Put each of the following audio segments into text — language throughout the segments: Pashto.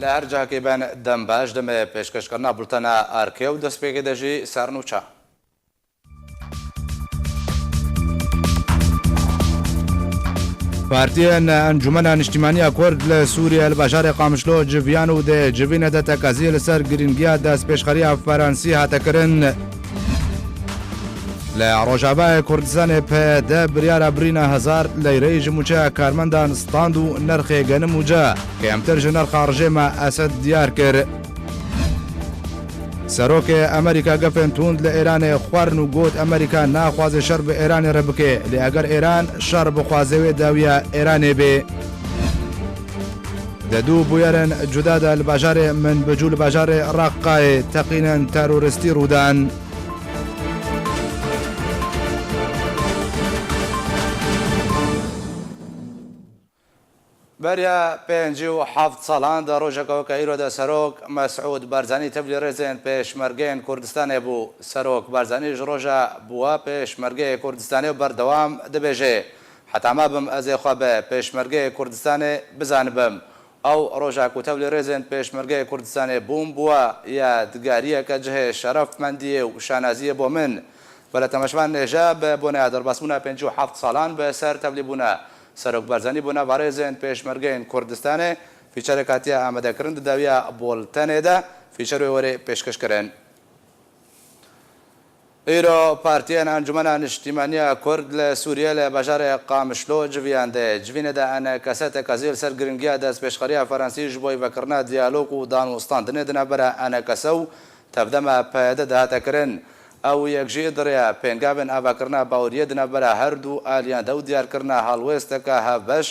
لە هەر جاکێ بن دەم باش دەمێ پێشکەشکردنا بولتەنە ئارکێ و دەستپێکی دەژی سارنوچە. پارتیên Encûmena Niştimaniya Kurd li Sûriye li bajarê Qamişlo civiyan û dê civînê de tekaziyê li ser girîngiya destpêşxeriya Fransî hate kirin. Li Rojavayê Kurdistanê PYD biryara birîna hezar leyreyê ji mûçeya karmendan stand û nirxê genim û ce kêmtir ji nirxa rejêma Esed diyar kir. Serokê Amerîka gefên tund li Îranê xwarin û got Amerîka naxwaze şer bi Îranê re bike lê eger Îran şer bixwaze wê dawiya Îranê bê. Di dû bûyerên cuda de li bajarê Minbicû li bajarê Raqqayê teqînên terorîstî rûdan. بریا 57 ساڵان دا ڕۆژێکەوە کە ئیرۆ دە سەرۆک مەسعود بارزانی تەبلی ڕێزێن پێشمەرگەیەن کوردستانê بوو. سەرۆک بارزانیش ڕۆژە بووە پێشمەرگەیە کوردستانê و بەردەوام دەبێژێ. حتاما بم ئەزێ خوا بە پێشمەرگەیە کوردستانê بزانبم. ئەو ڕۆژە کو تەبلی ڕێزێن پێشمەرگەیە کوردستانê بووم بووە یادگاریەکە جهێ شەرەفمەندیە و شانازیە بۆ من. بەلە تەمەشمان نێژە بە بۆنە دەرباسبوونە 57 ساڵان بە سەر تەبلی بوونە. سەرۆک بارزانی بوونە بەڕێزێن پێشمەرگەیەن کوردستانê فیچەرێک هاتیە ئامادەکردن دەداویە بۆڵتەنێدا فیچەر وەرێ پێشکەشکردن. ئیرۆ پارتیên Encûmena Niştimaniya Kurd li Sûriye li bajarê Qamişlo civiyan de civînê de enekese tekaziyê li ser giringiya destpêşxeriya Fransî ji bo vekirina diyalog û danûstandinê di navbera enekese û tevdema PYD de hate kirin. Ew yekjî diriya pêngavên avakirina baweriyê di navbera her du aliyan de û diyarkirina halwêsteka hevbeş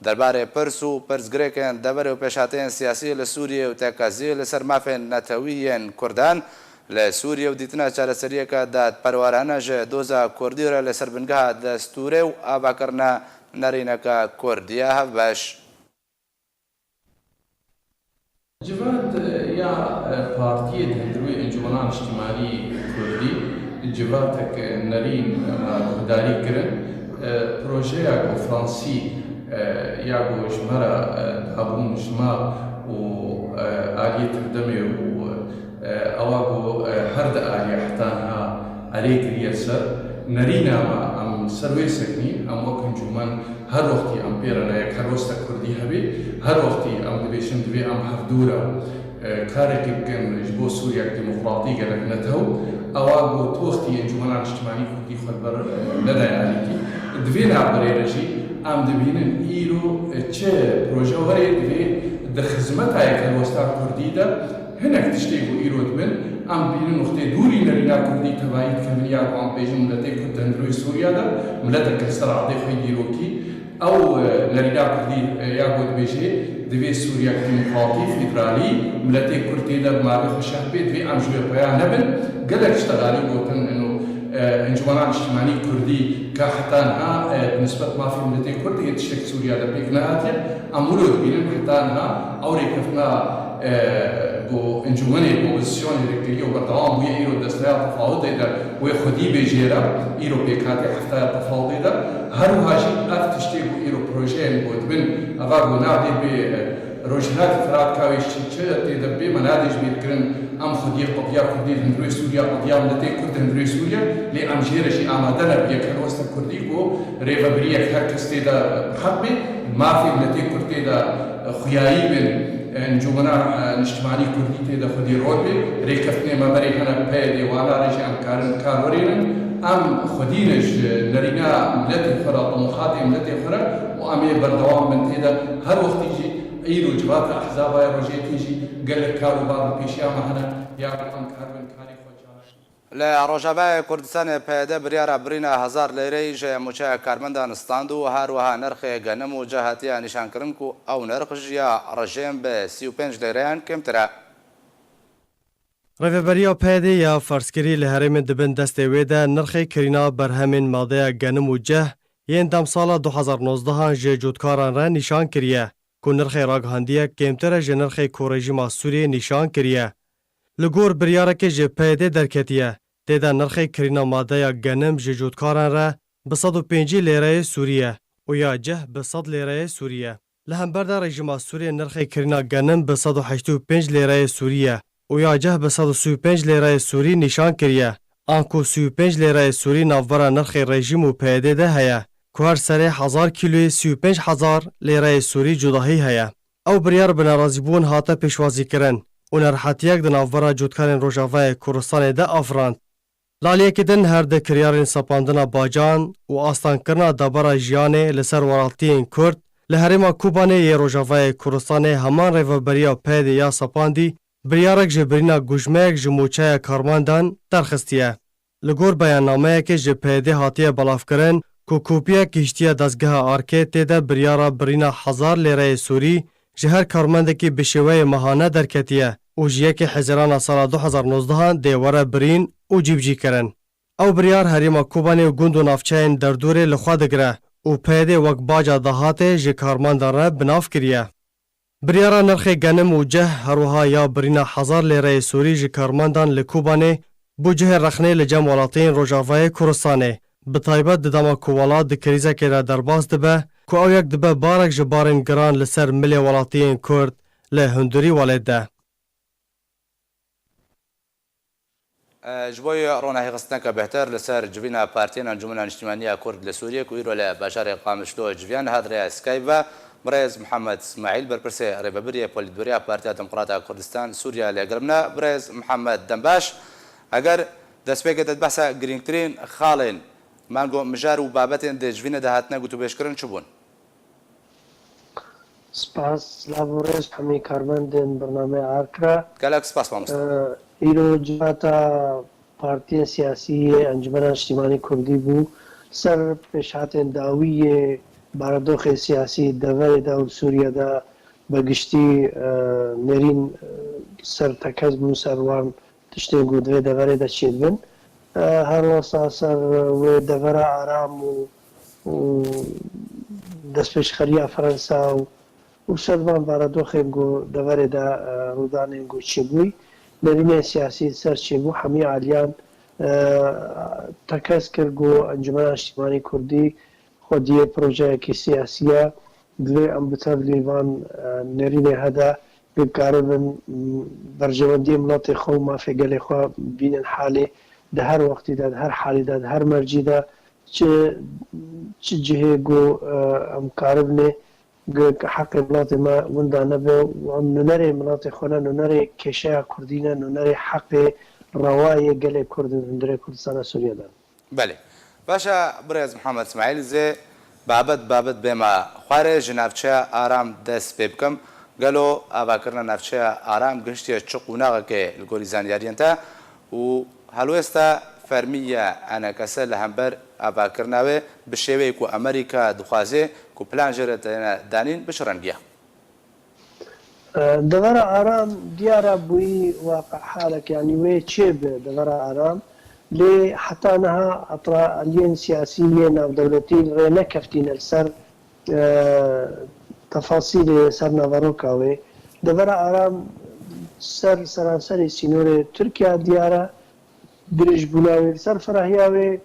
derbarê pirs û pirsgirêkên deverê û pêşhateyên siyasî li Sûriye û tekaziyê li ser mafên netewîyên Kurdan li Sûriye û dîtina çareseriyeka dadperwarane ji doza Kurdî re li ser bingeha destûrê û avakirina nerîneka Kurdiya hevbeş. Civat ya partiyê Tendrûyê Encûmena Niştimanî Kurdî civatek nerîn guhdarî kirin projeya ku Fransî ya ku ji me re hebûn ji me û aliyê tirdemê û ewa ku her di aliyê heta niha alê kiriye ser nerîna me em ser wê seknîn em wek encûmen her wextî em pê re yek helwesta Kurdî hebe her wextî em dibêjin divê em hevdû re karekê bikin ji bo Sûriyek demokratî gelek netew ewa ku tu wextî Encûmena Niştimanî Kurdî xwe ber nedaye alîkî divê navberê re jî em dibînin îro çi proje werê divê di xizmeta yek helwesta Kurdî de hinek tiştê ku îro dibin em bînin wextê dûrî nerîna Kurdî tevayî dikevin ya ku em bêjin miletê Kurd Tendrûyê Sûriya de miletek li ser adê xwe dîrokî ew nerîna Kurdî ya ku dibêje divê Sûriyek demokratî federalî miletê Kurd tê de mavê xwe şeh bê divê em ji wê peya nebin gelek ştegalî gotin Encûmena Niştimanî Kurdî ka heta niha nisbet mafê miletê Kurd hê tiştek Sûriya de pêk nehatiye em wilo dibînin heta niha ew rêkeftina bu encûmenê opozisyonê rêkiriye û berdewam bûye îro desteya tefawutê de wê xwedî bêjêre îro pêk hatiye heftaya tefawutê de her wiha jî ev tiştê ku îro projeyên ku dibin eva ku nadê bê rojhilatê firadkavê çi tê de bê me nadê ji bîr kirin em xwediyê qediya Kurdî Tendrûyê Sûriya qediya miletê Kurd Tendrûyê Sûriya lê em jê re jî amade ne bi yek helwesta Kurdî ku rêvebiriyek her kes tê de xet bê mafê miletê Kurd tê de xuyayî bin Encûmena Niştimanî Kurdî tê de xwedî rol bê rêkeftinê me berê hene peyê wana re jî em karin kar werênin em xwedî ne ji nerîna miletê xwe re demokratê miletê xwe re û em ê berdewam bin tê de her wextî jî îro civata ehzaba ya rojêtî jî gelek kar û bar bi pêşiya me hene ya ku em kar bin karê xwe لە ڕۆژاوای کوردستانê PYD biryara birîna hezar lêreyê ji mûçeya karmendan stand û her wiha nirxê genim û ce hatiye nîşankirin ku ew nirx ji ya rejêm bi 35 lêreyan kêmtir e. Rêveberiya PYD ya Farskirî li herêmên dibin destê wê de nirxê kirîna berhemên madeya genim û ceh yên demsala 2019 ji cotkaran re nîşan kiriye ku nirxê ragihandiyek kêmtir e ji nirxê ku rejîma Sûriyê nîşan kiriye. Li gor biryarekê ji PYD derketiye tê de nirxê kirîna madeya genim ji cotkaran re bi 105 lêreyê Sûriye û ya ceh bi 100 lêreyê Sûriye. لە هەمبەردا ڕێژیما سووریە نرخی کردنا گەنم بە 185 لێرەیە سووریە و یاجه بە 135 لێرەیە سووری نیشان کردیە ئانکو 35 لێرەیە سووری ناوبەرە نرخی ڕێژیم و پێدێدە هەیە کو هەر سەرێ 1000 کیلوی 35,000 لێرەیە سووری جوداهی هەیە ئەو بریار بنەڕازیبوون هاتە پێشوازیکردن و نەرحەتیەک di navbera cotkarên Rojavayê Kurdistanê de afirand. Laliyekê din her di kiryarên sepandina bacan û astankirina debara jiyanê li ser welatiyên Kurd li herêma Kubanê yê Rojavayê Kurdistanê heman rêveberiya pêdê ya sepandî biryarek ji birîna gujmeyek ji moçeya karmandan derxistiye. Li gor beyannameyekê ji pêdê hatiye belavkirin ku kopiyek gihiştiya dezgeha Arkê tê de biryara birîna 1000 lêreyê Sûrî ji her karmendekî bi şêweyê mehane derketiye û ji yekê hezarana sala 2019 dê were birîn û cîbcî kirin. Ew biryar herêma Kobanê û gund û navçeyên derdorê li xwe digire û pêdê wek baca dehatê ji karmandan re binav kiriye. Biryara nirxê genim û ceh herwiha ya birîna 1000 lêreyê Sûrî ji karmandan li Kobanê bû cihê rexnê li cem welatiyên Rojavayê Kurdistanê. Bi taybet di dema ku welat di krîzekê de derbas dibe ku ew yek dibe barek ji barên giran li ser milê welatiyên Kurd li hundirî welê de. ji bo ronahî xistineka bihter li ser civîna partiyên Encûmena Niştimaniya Kurd li Sûriyê ku îro li bajarê Qamişlo civiyan hat rêya Skype Birêz Mihemed İsmaîl berpirsê rêveberiya Polîtbûrêya Partiya Demokrata Kurdistan Sûriya lêgirmine. Birêz Mihemed dembaş eger destpêkê te behsa girîngtirîn xalên mango mijar û babetên di civînê de hatine gotûbêjkirin çi bûn? Spas lavorêz hemî karmendên bername arkira. Gelek spas mamosta. Îro civata partiyên siyasî Encûmena Niştimanî Kurdî bû ser pêşhatên dawiyê baradoxê siyasî deverê de û Sûriye de bi giştî nêrîn ser tekez bûn ser wan tiştên ku divê deverê de çêdibin. Her wasa ser wê devera aram û destpêşxeriya Fransa û ser van baradoxên ku deverê de rûdanên ku çêbûyî nêrînên siyasî ser çêbû hemî aliyan tekez kir ku Encûmena Niştimanî Kurdî xwediyê projeyekî siyasî ye divê em bi tevlî van nêrînê hede bikaribin berjewendiyê miletê xwe û mafê gelê xwe bînin halê di her wextî de di her halî de di her mercî de çi cihê ku em karibinê heqê miletê me winda nebe û em nûnerê miletê xwe ne nûnerê kêşeya Kurdî ne nûnerê heqê rewayê gelê Kurd ên hundirê Kurdistana Sûriyê de. Belê. Başa Birêz Mihemed İsmaîl zê babet bêma xwarê ji navçeya aram dest pê bikim. Gelo avakirina navçeya aram gihiştiye çi qûnaxekê li gorî zanyariyên te û helwêsta fermiya enekese li hember avakirina wê bi şêweyê ku Amerîka dixwaze ku plan jê re têne danîn bi çi rengiye? Devera aram diyara bûyî waqe halek yanî wê çêbe devera aram lê heta niha aliyên siyasî yê navdewletî rê nekeftin li ser tefasîlê ser naveroka wê. Devera aram ser seranserê sînorê Tirkiya diyara dirêjbûna wê ser firahiya wê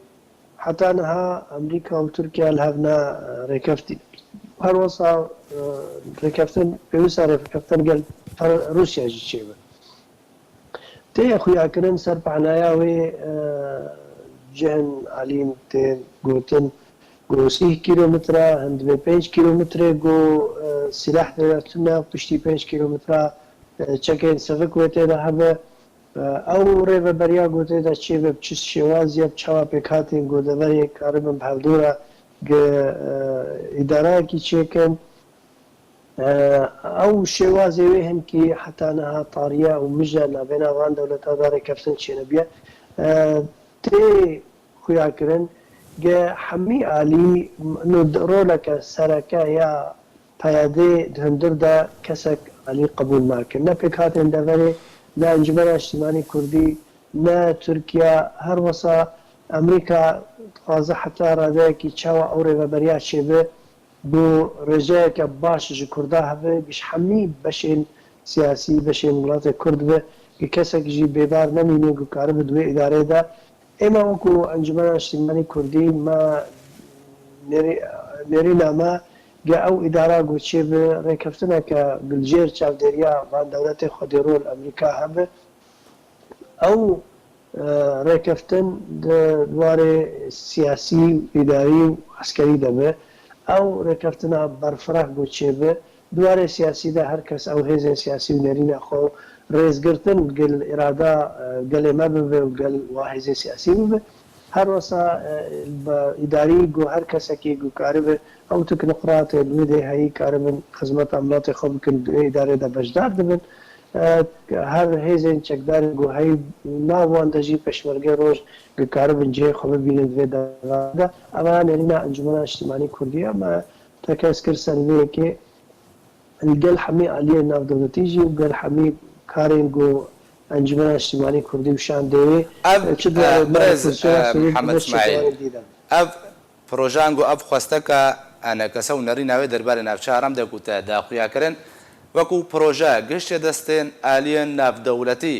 heta niha Amerîka û Tirkiya li hev ne rêkeftin. Her wasa rêkeftin pêwîsta rêkeftin gel Rûsya jî çêbe. Tê xuyakirin ser pehnaya wê cihên alîn tên gotin ku 30 kilometre hin divê 5 kilometre ku silah tune piştî 5 kilometre çekên sevik wê tê de hebe ew rêveberiya gotê de çêbe çi şêwazî çawa pêkhatên ku deverê karibin bi hevdora îdarayekî çêkin ew şêwazê wê hinkî heta niha tariya û mije navêna van dewleta da rêkeftin çênebiye tê xuyakirin ge hemî alî roleke sereke ya peyadê di hundir de kesek alî qebûl nakin. Ne pêkhatên deverê ne Encûmena Niştimanî Kurdî ne Tirkiye her wesa Amerîka dixwaze heta radeyekî çawa ew rêveberiya çêbe بۆ ڕێژەیەکە باش ji Kurda hebe giş hemî beşên siyasî beşên miletê Kurd be kesek jî bêdar nemîne ku karibe divê îdarê de êma wekû Encûmena Niştimanî Kurdî me nêrîna me گە ئەو ئیدارا گوچێ بە ڕێکەفتنەکە گلژێر چاودێریا وان دەوڵەتی خۆدێڕۆ ئەمریکا هەبێ ئەو ڕێکەفتن دوارێ سیاسی ئیداری و عسکەری دەبێ ئەو ڕێکەفتنە بەرفراخ گوچێ بێ دوارێ سیاسیدا هەر کەس ئەو هێزن سیاسی و نەرینە خۆ ڕێزگرتن گەل ئێرادا گەلێمە ببێ و گەل وا هێزی سیاسی ببێ هەر وەسا بە ئیداری گۆ هەر کەسێکی گوکارە بێ ئەو تکنقڕاتێ دوێ هەیە کارە بن خزمەتە ئەملاتی خۆ بکن ئیدارێدا بەشدار دەبن هەر هێزن چەکدار گوهەی ناوان دەژی پێشمەرگەی ڕۆژ گکارە بن جێ خۆ ببینن دوێ دەدا ئەمە نێرینە ئەنجومەنە نیشتیمانی کوردی ئەمە تەکەس کرد سەروەیەکێ گەل هەمی عالیە ناودەوڵەتیژی و گەل هەمی کارێن گۆ ئەنجومەنە نیشتیمانی کوردی وشان دەوێ محەممەد اسماعیل ئەف پرۆژان و ئەف خواستەکە ئەنە کەسە و نەری ناوێ دەربارە ناوچە ئارام دەکوتە داخویاکردن وەکو پرۆژە گەشتێ دەستێن ئالیەن ناودەوڵەتی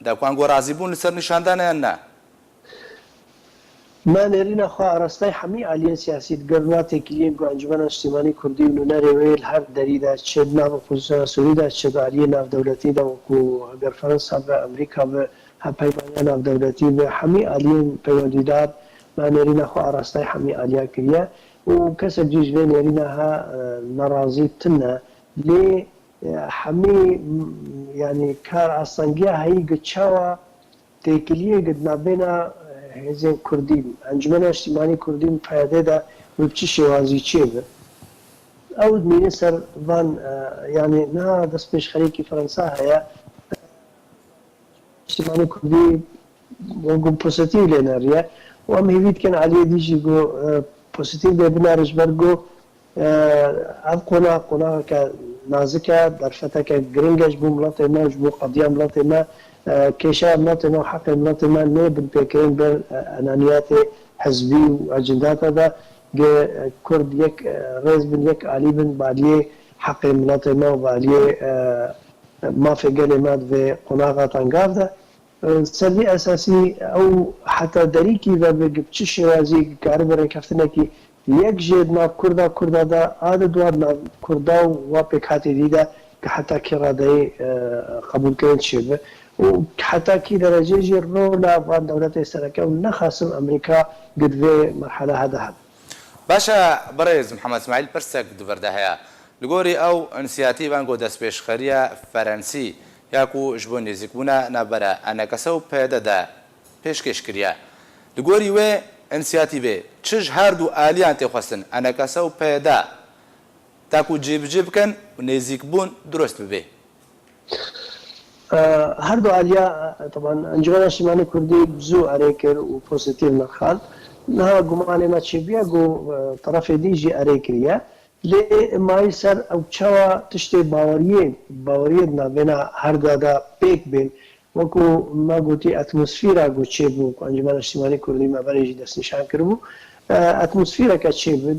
دەکوان گۆ ڕازی بوون لەسەر نیشاندانیان نا ما نێرینە خوا ئاراستای هەمی ئالیەن سیاسیت گەڕاتێکیلیەن گو ئەنجومەنە نیشتیمانی کوردی و نونەرێوێل هەر دەریدا چێت ناوە پۆزیسیۆنە سووریدا چێت ئالیە ناودەوڵەتیدا وەکو ئەگەر فەرەنسا بە ئەمریکا بە هەپەیمانیە ناودەوڵەتی بە هەمی ئالیەن پەیوەندیدار ما نێرینە خوا ئاراستای هەمی ئالیا کردە و کەسە جیژ لێ نێرینە ها نەڕازی تنە لێ هەمی ینی کار ئاسەنگیە هەیە گچاوە تێکیلیە گدنابێنە هێزێن کوردی ئەنجومەنە نیشتیمانی کوردی پایدێدا بچی شێوازی چێ بێ ئەو مینە سەر ڤان ینی نا دەست پێش خەریکی فەرەنسا هەیە نیشتیمانی کوردی وەگو پۆزیتیڤ لێنەریە و ئەم هێویتکەن عالیە دیژی گۆ پۆزیتیڤ دێ بنارش بەرگۆ ئەم قۆناغەکە نازکە دەرفەتەکە گرنگەش بوو وڵاتی ماش بوو قەدیا وڵاتی ما کێشە وڵاتی ما و حەقی وڵاتی ما نێ بنپێکردن بەر ئەنانیاتی حزبی و ئەجنداتەدا کورد یەک ڕێز بن یەک عالی بن بالیێ حەقی وڵاتی ما و بالیێ مافێ گەلێ ما دوێ قۆناغاتان گاڤدا سەردی ئەساسی ئەو حتا دەریکی بە بچ شێوازی کارە بە ڕێکەفتنێکی یەک ژێر ناو کووردا کووردادا ئادە دوار ناو کووردا و وا پێک هاتی دیدا کە حتاکی ڕادایی قبولکردن چێ بێ و حتاکی دەرەجێژی ڕۆ لاوان دەوڵەتی سەرەکە و نەخاسم ئەمریکا گدوێ مەرحەلە هەدا هەب باشە بەڕێز محەممەد اسماعیل پرسێک دووەردە هەیە لەگۆری ئەو ئەنسیاتیڤان گۆ دەستپێشخەریە فەرەنسی یاکو ji bo nêzîkbûna navbera enekese û pêdede pêşkêş kiriye. Li gorî wê înisiyatîvê çi ji her du aliyan tê xwestin enekese û pêde taku cêbicê bikin û nêzîkbûn durust bibe. Her du aliya taban Encumena Şimanî Kurdî zû erê kir û pozîtîv nexal. Niha gumanê me çêbiya got tarafê dî jî erê kiriye. Lê mayî ser ew çawa tiştê baweriyê navêna her da pêk bên wekû me gotî atmosfîra got çêbû ku Encumena Şimanî Kurdî me berê jî destnîşan kiribû atmosfîreke çêbû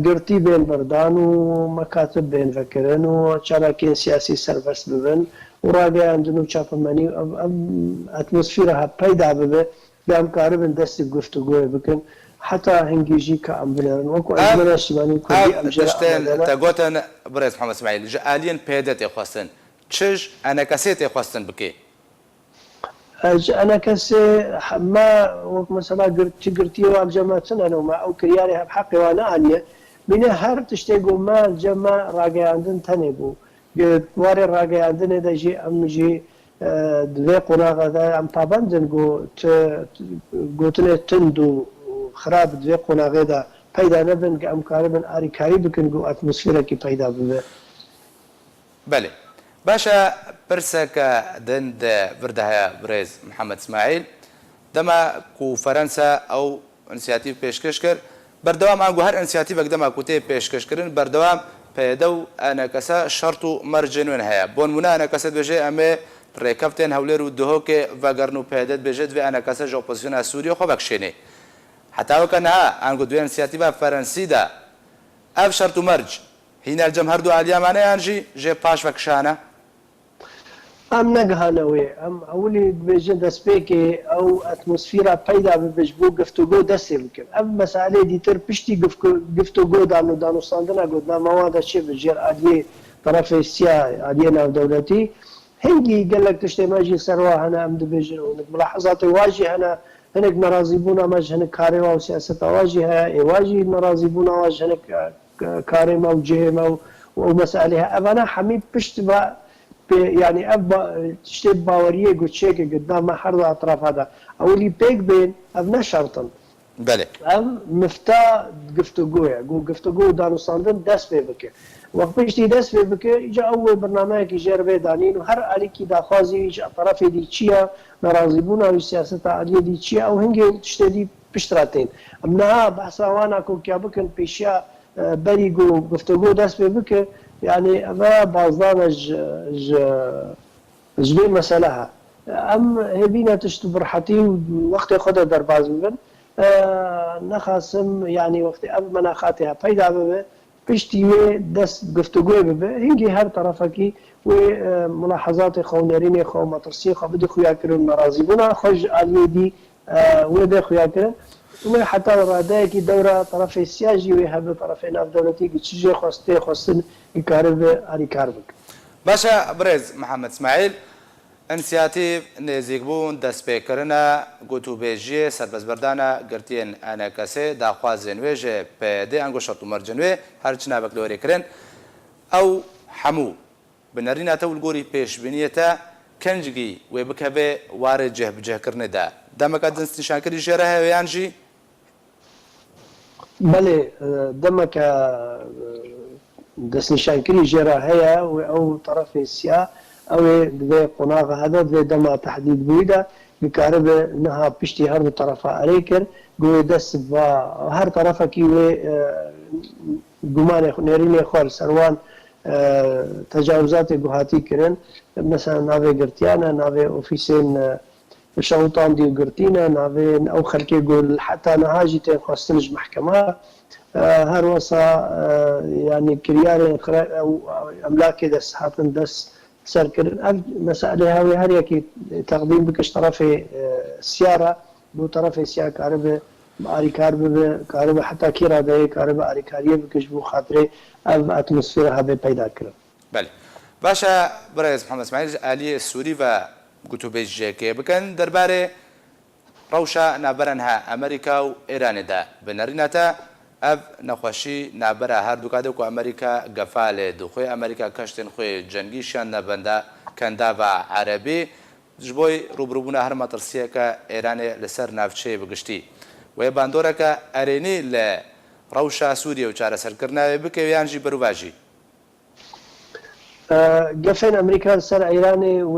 girtî bên berdan û mekatib bên vekirin û çalakên siyasî serbest bibin û rageyandin û çapemenî em atmosfîra peyda bibe em karibin destê guftugûyê bikin حتى هنجيجي كأمبلرن وكو أجمل شيماني كلي أمجرا تقولن برئيس محمد إسماعيل جالين بيدت يخوستن تشج أنا كسيت يخوستن بكي أنا كسي ما وك مثلا قرتي وأبجمعتن أنا وما أو كرياري بحقي وأنا عليه من هر تشتيقوا ما الجمع راجع عندن تنبو واري راجع عندن إذا جي أمجي دوي قناغة أم طابندن قوتنا تندو خراب دوێ قۆناغێدا پەیدا نەبن کە ئەم کارە بن ئاریکاری بکن و ئەتمۆسفێرێکی پەیدا ببێ بەێ باشە پرسەکە دەند بردە هەیە برێز محەممەد اسماعیل دەما و فەرەنسا ئەو ئەنسیاتیڤ پێشکەش کرد بەردەوام ئەنگو هەر ئەنسیاتیڤێک دەما کوتێ پێشکەشکردن بەردەوام پێدە و ئەنەکەسە شەرت و مەرجێ نوێن هەیە بۆ نمونە ئەنەکەسە بێژێ ئەمێ ڕێکەفتێن هەولێر و دهۆکێ ڤەگەرن و پێدەت بێژێت دوێ ئەنەکەسە ژۆپۆزیسیۆنا سووریە خۆ بەکشێنێ حتاوەکە نەها ئەنگو دوێ ئینسیاتیڤە فەرەنسیدا ئەف شەرت و مەرج هینەرجەم هەردوو ئالیامانەیان ژی ژێ پاش وەکشانە ام نگهانوی ام اولی بجن دست پیکی او اتمسفیرا پیدا بجبو گفتگو دستی بکن ام مسئله دیتر پشتی گفتگو دانو ساندنا گودنا مواد چه بجر عادی طرف سیا عادی ناو دولتی هنگی قالك تشتي ماجي سروا هنا ام دبجن ونك ملاحظات واجي هنا هنك نرازيبونا ماج هنك كاريما وسياسة واجهة واجي نرازيبونا واج هنك كاريما وجهما ومسألها أنا حميد بشت يعني أب تشتي باورية قلت شيك قدام حرض أطراف هذا أولي بيك بين أبنا شرطا بله ام مفتا گفتگوه گفتگو دانستاندن دست به بکه وقت پشتی دست به بکه ایجا اول برنامه که جربه دانین و هر علی کی داخوازی ایجا طرف دی چیه ناراضی بون او سیاست علی دی چیه او هنگی تشتی دی پشتراتین امنا بحث وانا کو کیا بکن پیشیا بری گفتگو دست به بکه يعني ما بعضنا جبين مسألة أم هبينا تشتو برحتي وقت خدها درباز من نخاسم يعني وقت أب مناخاتها فايدة ببه بشتي دس قفتقوي ببه هنجي هر طرفكي وملاحظات خونرين خو مطرسي خو بدي خويا كرون مرازبونا خج علي دي وده خويا كرون وما حتى راداكي دورة طرف السياجي ويهب طرفين أف دولتي كتشجي خوستي خوستن يكارب علي كاربك باشا برز محمد اسماعيل انسياتيف نزيقبون دست بكرنا قوتو بيجي سربزبردانا قرتين انا كسي دا خوازين ويجي بي انگو شرطو مرجنوي هرچنا بكلوري كرن او حمو بنرينا تول قوري بيش بنيتا كنجي ويبكبه وارد جه بجه كرن دا دمك دنس نشانكري جيرها ويانجي بله دمك دس نشانكري جيرها هي او طرف السيا او دبي قناغ هذا دبي دما تحديد بويدا بكارب انها بشتي هر طرفها عليكر قوي دس هر طرفها كي قمان نيرين خور سروان تجاوزات جهاتي كرن مثلا نافي قرتيانا نافي اوفيسين شوطان دي قرتينا نافي او خلكي يقول حتى نهاجي تخصنج محكمه هر وصا يعني كريار او املاك دس حاطن دس سركر مسألة هاوي هر يكي تقديم بكش طرف السيارة بو طرف السيارة كاربة آري كاربة حتى كيرا ده كاربة آري كارية بكش بو خاطري اب اتموسفير هذا پیدا کرد. بله. باشا برای محمد اسماعیل علی سوری و گوتوبیجی که بکن درباره روشا نابرنها امریکا و ایران ده بنرینتا اف نخوشی نابره هر دو کادو که امریکا گفال دخوی امریکا کشتن خوی جنگیشان نبنده کنده و عربی جبوی روبروبونه هر مطرسیه که ایران لسر نافچه بگشتی و باندوره که ارینی ل روشا سوریه و چاره سرکرنه بکویانجی برواجی قفن امريكا سر ايراني و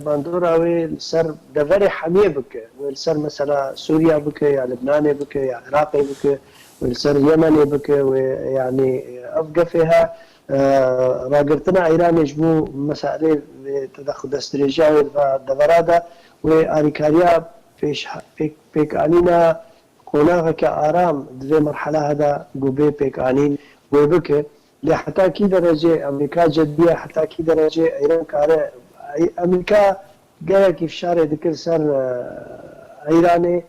باندورا و سر دفري حميه بك والسر مثلا سوريا بك يا لبنان بك يا عراق بك والسر يمن بك ويعني افقفها راقرتنا ايران يجبو مسائل تدخل استراتيجي دفرادا واريكاريا فيش بيك انينا قناغ كارام دي مرحله هذا قوبي بيك انين وبك لحتى كي درجة أمريكا جدية حتى كي درجة إيران كاره أمريكا جاي كيف شارع ذكر سر إيراني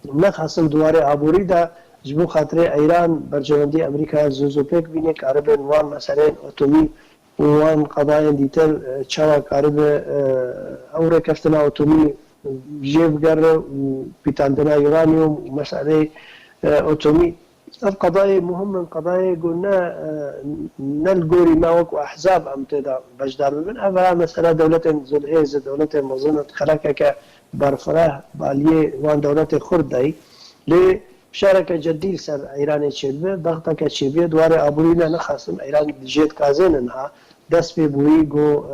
نخصم دواري عبوري دا جبو خاطر إيران برجواندي أمريكا زوزو بيك بيني كاربن وان مثلا أوتومي وان قضايا ديتر تشاوا كارب أورا كفتنا أوتومي جيف جر وبيتاندنا يورانيوم ومسألة أوتومي القضايا مهم من قضايا قلنا نلقوري ما وقع أحزاب أم تدا بجدار من أفلا مسألة دولة زلهيز دولة مظنة خلاكك برفراه باليه وان دولة خرداي لشاركة جديد سر إيران تشيبه ضغطك تشيبه دوار أبورينا نخاصم إيران جيت كازين إنها دس في بويجو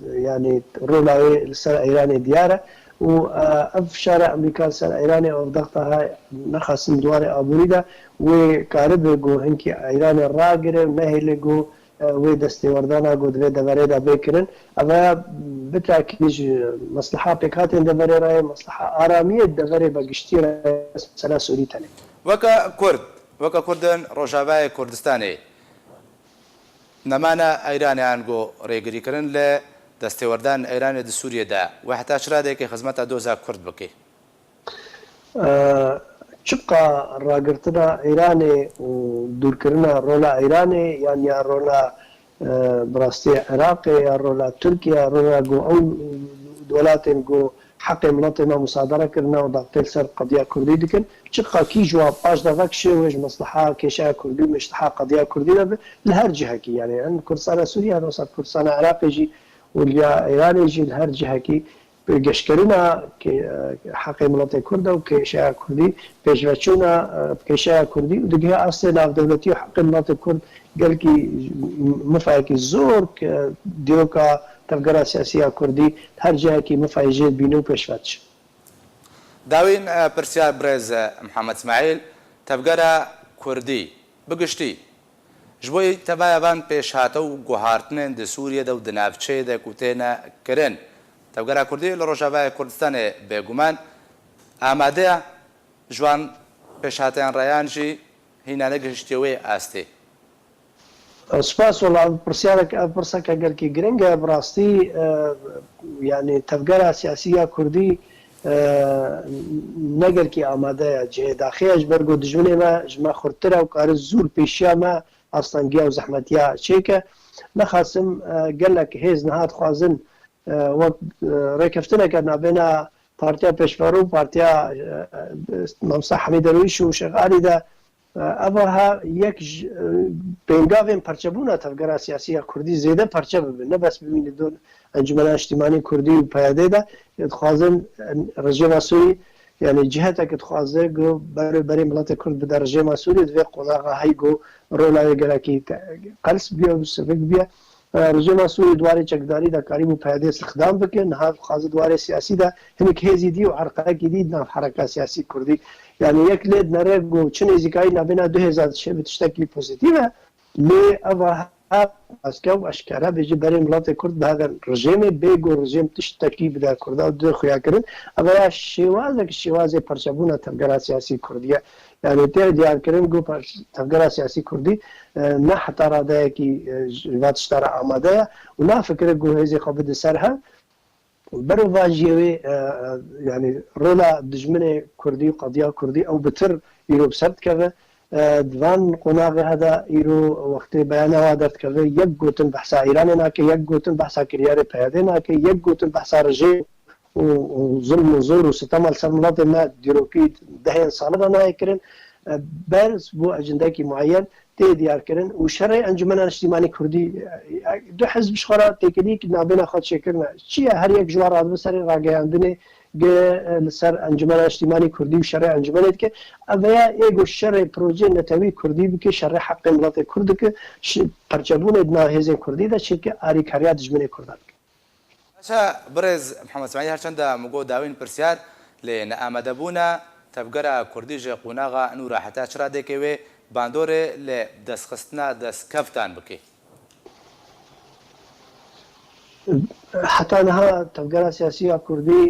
يعني رولاوي سر إيران دياره وأف شارع أمريكا سر إيران أو ضغطها نخاصم دوار أبوريدا وكارب جو هنكي إيران الراجر مهل جو ودستي وردانا جو دفري دا بكرن أما بالتأكيد مصلحة بكاتين دفري راي مصلحة آرامية دفري بقشتير سلا سوري تاني وكا كردن روجاواي كردستاني نمانا إيراني عنقو ريقري كرن ل دەستێوەردان ئێرانی دی سووریەدا و هەتا چرادێکی خزمەتە دۆزا کورد بکەی چقا ڕاگرتنە ئێرانێ و دوورکردنە ڕۆلا ئێرانێ یان یا ڕۆلا بڕاستی عێراقێ یا ڕۆلا تورکیا ڕۆلا گۆ ئەو وڵاتێن گۆ حقی مڵەتێمە مسادرەکردنە و داقتێل سەر قەدیا کوردی دکن چقا کی جواب پاش دەڤک شێوێژ مەسلحا کێشای کوردی و مشتحا قەدیا کوردی دەبێت لە هەر جهەکی یعنی ئەن کوردستانە سووریا نۆسەد کوردستانە عێراقێژی ولیا ئێرانێژی لە هەر جهەکی گەشتکردنە حقی مڵەتی کوردە و کێشای کوردی پێشڤەچوونە کێشای کوردی و دگە ئاستێ ناودەوڵەتی و حقی مڵەتی کورد گەلکی مفایەکی زۆر دیۆکە تەفگەرە سیاسیە کوردی هەر جایەکی مفایژێت بینە و پێشڤەچ داوین پرسیار برێز محەممەد اسماعیل تەفگەرە کوردی بگشتی ji bo tevayavan pêşhate û guhartinên di Sûriyê de û di navçeyê de ku têne kirin Tevgera Kurdî li Rojavayê Kurdistanê bêguman amadeya ji wan pêşhateyan reyan jî hînane gihiştiye wê astê سپاس وڵام پرسەکە گەلکی گرنگە بڕاستی یعنی تەفگەرە سیاسیە کوردی نەگەلکی ئامادەیە جێداخەیەش بەرگۆ دژمنێمە ژمە خورترە و کارە زوور پێشیامە ئاستانگیا و زەحمەتیا چێکە نەخاسم گەلک هێز نەهات خوازن وەک ڕێکەفتنەکە نابێنە پارتیا پێشڤەڕۆ و پارتیا مەمسا حەمیدەرویش و شێخ ئەوەها یەک پێنگاوێن پەرچەبوونە تەفگەرە سیاسیە کوردی زێدە پەرچە ببن نەبەس ببینێت دۆ ئەنجومەنە نیشتیمانی کوردی و پەیادەیدا دخوازن ڕژێمە سووری یعنی جهەتێکە دخوازێ بەرێ مڵەتی کورد بدە ڕژێمە سووری دوێ قۆناغا هەیگۆ ڕۆلاوێ گەلکی قەلس بێ و سەبک بێ ڕژێمە سووری دوارێ چەکداری دەکاری و پەیادێ سەخدام بکەن نەها خوازە دوارێ سیاسیدا هەمێک هێزی دی و عەرقەیەکی دی ناو حەرەکە سیاسی کوردی یعنی یەک لێت نەرێک و چ نێزیکایی نابێنە 2000 تشتێکی پۆزیتیڤە لێ ئەوە ئەسکە و ئەشکارا بێژی بەرێ وڵاتی کورد بەهەگەر ڕژێمێ بێگۆ ڕژێم تشتێکی بدا کووردا و دوێ خویاکردن ئەوەیە شێوازێک شێوازێ پەرچەبوونە تەفگەرە سیاسی کوردیە یعنی تێ دیارکردن گۆ تەفگەرە سیاسی کوردی نە حتا ڕادایەکی تشتارە ئامادەیە و نافکرە گۆ هێزی خۆ بدە سەر هە بەرەو ڤاژیەوێ ینی ڕۆلا دژمنێ کوردی و قەدیا کوردی ئەو بتر ئیرۆ بسەردکەوە دوان قۆناغی هەدا ئیرۆ وەختێ بەیانەوە دەردکەوە یەک گوتن بەحسا ئیرانێ ناکە یەک گوتن بەحسا کریارێ پەیادێ ناکە یەک گوتن بەحسا ڕژێ و زڵم و زۆر و ستەمە لەسەر وڵاتێ ما دیرۆکی دەهێن ساڵەدا نایەکردن بەرز بۆ ئەجندایەکی معەن تێ دیارکردن و شەڕێ ئەنجومەنە نیشتیمانی کوردی دو حزب شخۆرە تێکەلی نابێنە خۆ چێکردنە چییە هەر یەک ژوار ڕادبە سەری ڕاگەیاندنێ لەسەر ئەنجومەنە نیشتیمانی کوردی و شەڕێ ئەنجومەنێت کە ئەوەیە ئێگۆ شەڕێ پرۆژێ نەتەوەی کوردی بکە شەڕێ حەقی وڵاتی کورد بکە پەرچەبوونێت ناو هێزێن کوردیدا چێکە ئاریکاریات دژمنێ کوردان بکە برێز محەممەد اسماعیل هەرچەندە مگۆ داوین پرسیار لێ نەئامادەبوونە تەفگەرە کوردیژە قوناغا نورە حتا چرا دێکەوێ باندۆرێ لێ دەستخستنە دەستکەفتان بکەی حتا نەها تەفگەرە سیاسیە کوردی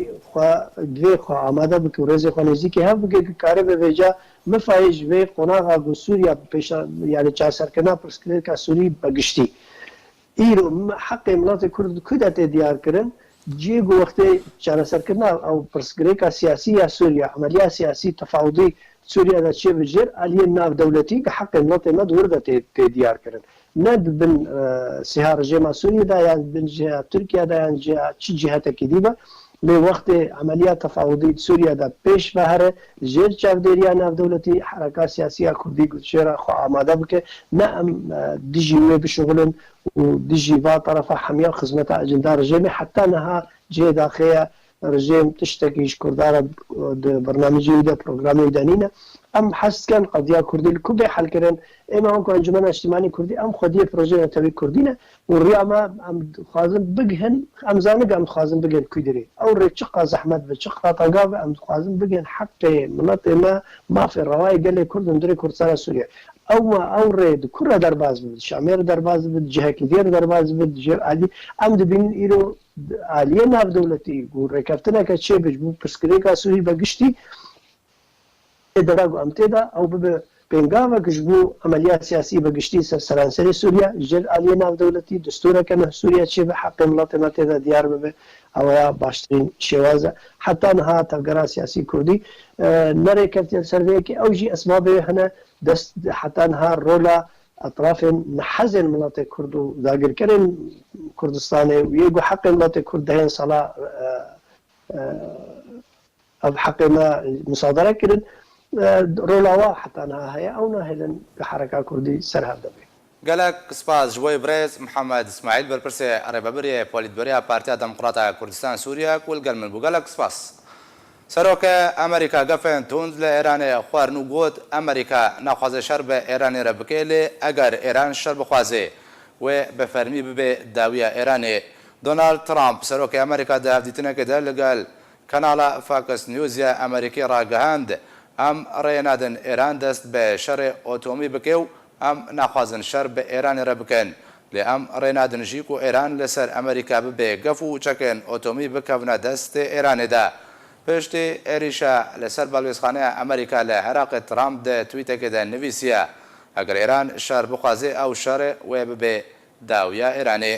دوێ خۆ ئامادە بکە و ڕێزی خۆ نێزیکی هەب بکە کە کارە بەبێجا مفایش وێ قۆناغا گۆ سووریا یعنی چاسەرکردنا پرسکرێتکە سووری بەگشتی ئیرۆ حەقی وڵاتی کورد کودا تێ دیارکردن جێگۆ وەختێ چارەسەرکردنا ئەو پرسکرێکە سیاسی یا سووریا عملیا سیاسی تەفاوضی سووریادا چێ بژێر ئەلیە ناودەوڵەتی کە حەقی وڵاتی مە دووردە تێ دیارکردن نە بن سیها ڕژێمە سووریدا یان بن جهە تورکیادا یان چ جهەتێکی دیبە لێ وەختێ عملیا تەفاوضی سووریادا پێش بەهرە ژێر چاودێریان ناودەوڵەتی حرەکە سیاسیە کوردی گوتشێرە خۆ ئامادە بکە نە ئەم دژی وێ بشغلن و دژی وا طرفە حەمیا خزمەتە ئەجندا ڕژێمێ حتا نەها جێداخەیە ڕژێم تشتێکیش کوردارە بەرنامجی دە پرۆگرامی دەنینە ئەم حەستکەن قەدیا کوردی کوبێ حەلکردن ئێمە ئەم ئەنجومەنە نیشتیمانی کوردی ئەم خودیە پرۆژێ نەتەوەی کوردینە و ڕیامە ئەم خوازم بگهن ئەمزانەگە ئەم خوازم بگەن کوی دەرێ ئەو ڕێ چقا زەحمەت بە چقا تەنگا بە ئەم خوازم بگەن حەقێ مڵەت ئێمە مافێ ڕەوای گەلێ کوردن درێ کوردستانە سووریا ئەو ڕێ کوورە دەرباز بێت شامێر دەرباز بێت جهەکی دێر دەرباز بێت ژێر عالی ئەم دەبینن ئیرۆ عالیە ناودەوڵەتی و ڕێکەفتنەکە چێ بچ بوو پرسکرێکە سووری بەگشتی دەراگو ئەم تێدا ئەو ببێ پێنگاوەکەش بوو ئەمەلیات سیاسی بەگشتی سەرسەرانسەری سووریا ژێر ئالیە ناودەوڵەتی دستورەکەمە سووریا چێ بە حەقی وڵاتێمە تێدا دیار ببێ ئەوەیە باشترین شێوازە حتا نەها تەگەرا سیاسی کوردی نەرێکەوتێ سەرەیەکی ئەوژی ئەسبابێ هەنە دەست حتا نەها ڕۆلا ئەطرافێن نەحەزێن وڵاتی کورد و داگیرکەرێن کوردستانê یەک حەقی وڵاتی کورد دەهێن ساڵا ئەو حەقێمە مسادرە کردن ڕۆلاوە حتا نەها هەیە ئەو ناهێنن کە حەرەکا کوردی سەرهەر دەبێت گەلک سپاس ji bo برێز محەممەد اسماعیل بەرپرسێ ڕێبەبریە پۆلیتبەریە پارتیا دەموقراتا کوردستان سووریا کولگەل من بوو گەلک سپاس سەرۆکە ئەمریکا گەفێن توند لە ئێرانێ خواردن و گوت ئەمریکا ناخوازێ شەر بە ئێرانێ رە بکێ لێ ئەگەر ئێران شەر بخوازێ وێ بە فەرمی ببێ داویە ئێرانێ دۆنالد ترامپ سەرۆکی ئەمریکا داهاتیتنەکەدا لەگەل کەناڵە فاکس نیوزیە ئەمریکی ڕاگەهاند ئەم ڕێنادن ئێران دەست بە شەڕێ ئۆتۆمی بکێ و ئەم ناخوازن شەر بە ئێرانی رە بکەن لێ ئەم ڕێنادن ژیک و ئێران لەسەر ئەمریکا ببێ گەف و چەکەن ئۆتۆمی بکەونە دەستێ ئێرانێدا پشتی عێریشە لەسەر بەڵێزخانەیە ئەمریکا لە عێراقی ترامپ دە تویتێکێدا نویسیە ئەگەر ئێران شەر بخوازێ ئەو شەڕێ وێ ببێ داویە ئێرانێ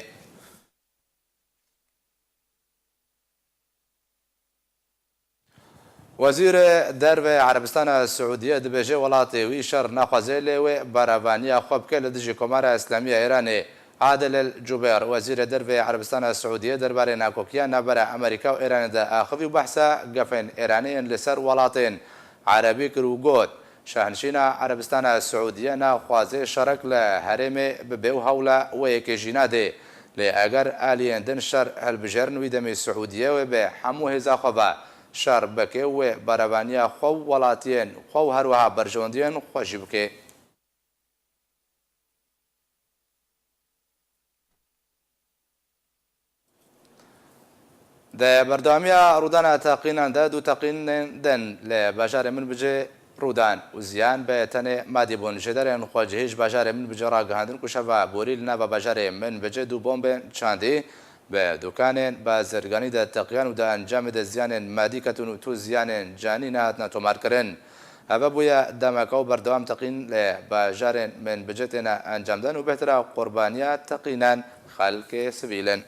وەزیر دەربێ عەرەبستانە سعودیە دەبێژێ وڵاتی وی شەڕ ناخوازێ لێوێ بەرەڤانیە خۆ بکە لە دژی کۆمارە ئیسلامیە ئێرانێ عادل الجوبێر وەزیرە دەربێ عەرەبستانە سعودیە دەربارەی ناکۆکیە نابەرە ئەمریکا و ئێرانەدا ئاخەوی و بەحسە گەفێن ئێرانیان لەسەر وڵاتێن عەرەبی کرد و گوت شاهنشینە عەرەبستانە سعودیە ناخوازێ شەڕێک لە هەرێمێ ببێ و هەوڵە وەیەکێژی نادێ لێ ئەگەر ئالیێندن شەر هەلبژێرن وی دەمی سعودیەوێ بێ هەموو هێزا خۆبە شەر بکێ وێ بەرەڤانیە خۆ و وڵاتیان خۆ و هەروەها بەرژەوەندیان خۆشی بکێ دە بەردەوامیە ڕوودانە تەقیناندا دوو تەقینێندن لە باژارێ من بجێ ڕوودان و زیان بە تەنێ مادی بوون ژێدەرێن خۆجهێش باژارێ من بجێ ڕاگەهاندن کوشەڤە بۆری لە ناوە باژارێ من بجێ دوو بۆمبێن چاندی بە دوکانێن بە زەرگانیدا تەقیان و دا ئەنجامێدە زیانێن مادی کەتون و تو زیانێن جانی نهاتنە تۆمارکردن ئەvە بووە دەمەکە و بەردەوام تەقین لە باژارێن من بجێتێنە ئەنجامدان و بهترا قوربانیە تەقینان خەڵکێ سڤیلن